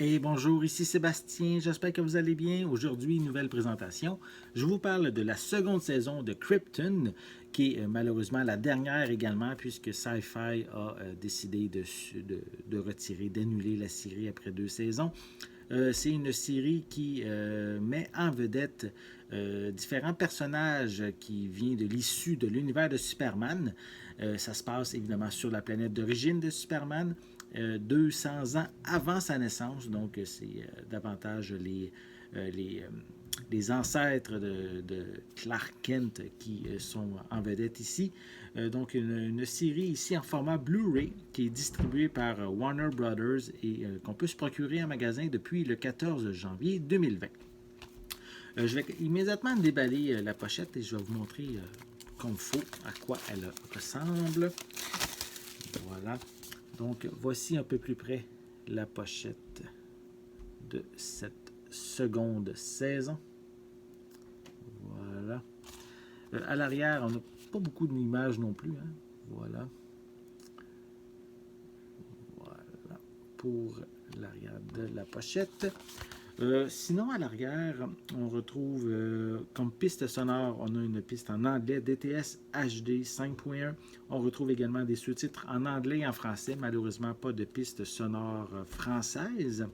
Hey, bonjour, ici Sébastien, j'espère que vous allez bien. Aujourd'hui, nouvelle présentation. Je vous parle de la seconde saison de Krypton, qui est malheureusement la dernière également, puisque Sci-Fi a décidé de retirer, d'annuler la série après 2 saisons. C'est une série qui met en vedette différents personnages qui viennent de l'issue de l'univers de Superman. Ça se passe évidemment sur la planète d'origine de Superman, 200 ans avant sa naissance, donc c'est davantage les ancêtres de Clark Kent qui sont en vedette ici. Donc une série ici en format Blu-ray qui est distribuée par Warner Brothers et qu'on peut se procurer en magasin depuis le 14 janvier 2020. Je vais immédiatement déballer la pochette et je vais vous montrer comme il faut à quoi elle ressemble. Voilà. Donc voici un peu plus près la pochette de cette seconde saison. Voilà. À l'arrière, on n'a pas beaucoup d'images non plus. Hein? Voilà. Voilà pour l'arrière de la pochette. Sinon, à l'arrière, on retrouve comme piste sonore, on a une piste en anglais, DTS HD 5.1. On retrouve également des sous-titres en anglais et en français. Malheureusement, pas de piste sonore française.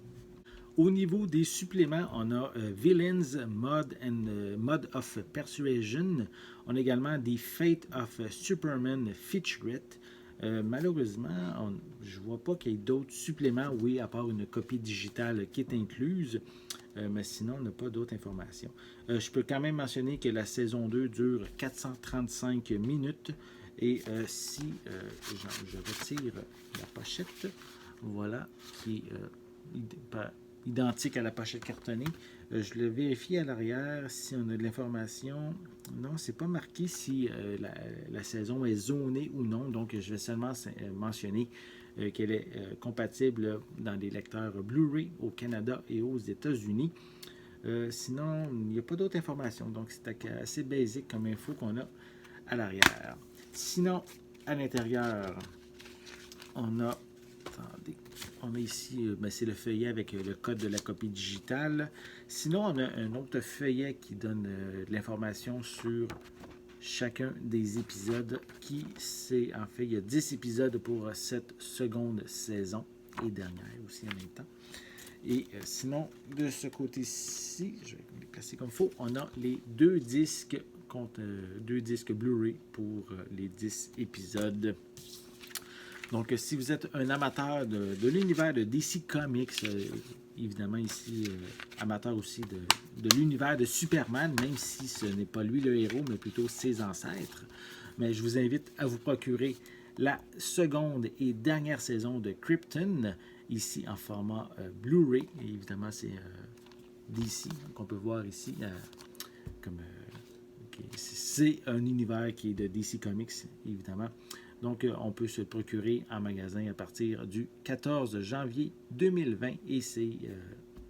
Au niveau des suppléments, on a Villains, Mod of Persuasion. On a également des Fate of Superman Featurette. Malheureusement, je ne vois pas qu'il y ait d'autres suppléments, oui, à part une copie digitale qui est incluse. Mais sinon, on n'a pas d'autres informations. Je peux quand même mentionner que la saison 2 dure 435 minutes. Et si je retire la pochette, voilà, qui est identique à la pochette cartonnée. Je le vérifie à l'arrière si on a de l'information. Non, c'est pas marqué si la saison est zonée ou non. Donc, je vais seulement mentionner qu'elle est compatible dans les lecteurs Blu-ray au Canada et aux États-Unis. Sinon, il n'y a pas d'autres informations. Donc, c'est assez basique comme info qu'on a à l'arrière. Sinon, à l'intérieur, on a... Attendez. On a ici, c'est le feuillet avec le code de la copie digitale. Sinon, on a un autre feuillet qui donne de l'information sur chacun des épisodes en fait, il y a 10 épisodes pour cette seconde saison et dernière aussi en même temps. Et sinon, de ce côté-ci, je vais les placer comme il faut, on a les deux disques Blu-ray pour les 10 épisodes. Donc, si vous êtes un amateur de l'univers de DC Comics, évidemment ici, amateur aussi de l'univers de Superman, même si ce n'est pas lui le héros, mais plutôt ses ancêtres, mais je vous invite à vous procurer la seconde et dernière saison de Krypton, ici en format Blu-ray. Et évidemment, c'est DC qu'on peut voir ici comme... c'est un univers qui est de DC Comics, évidemment. Donc, on peut se le procurer en magasin à partir du 14 janvier 2020 et c'est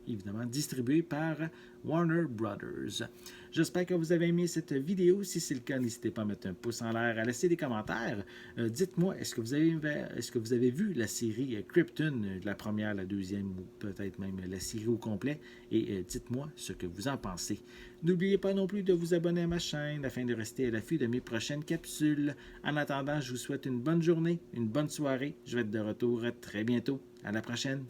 évidemment distribué par Warner Brothers. J'espère que vous avez aimé cette vidéo. Si c'est le cas, n'hésitez pas à mettre un pouce en l'air, à laisser des commentaires. Dites-moi, est-ce que vous avez vu la série Krypton, la première, la deuxième ou peut-être même la série au complet? Et dites-moi ce que vous en pensez. N'oubliez pas non plus de vous abonner à ma chaîne afin de rester à l'affût de mes prochaines capsules. En attendant, je vous souhaite une bonne journée, une bonne soirée. Je vais être de retour très bientôt. À la prochaine.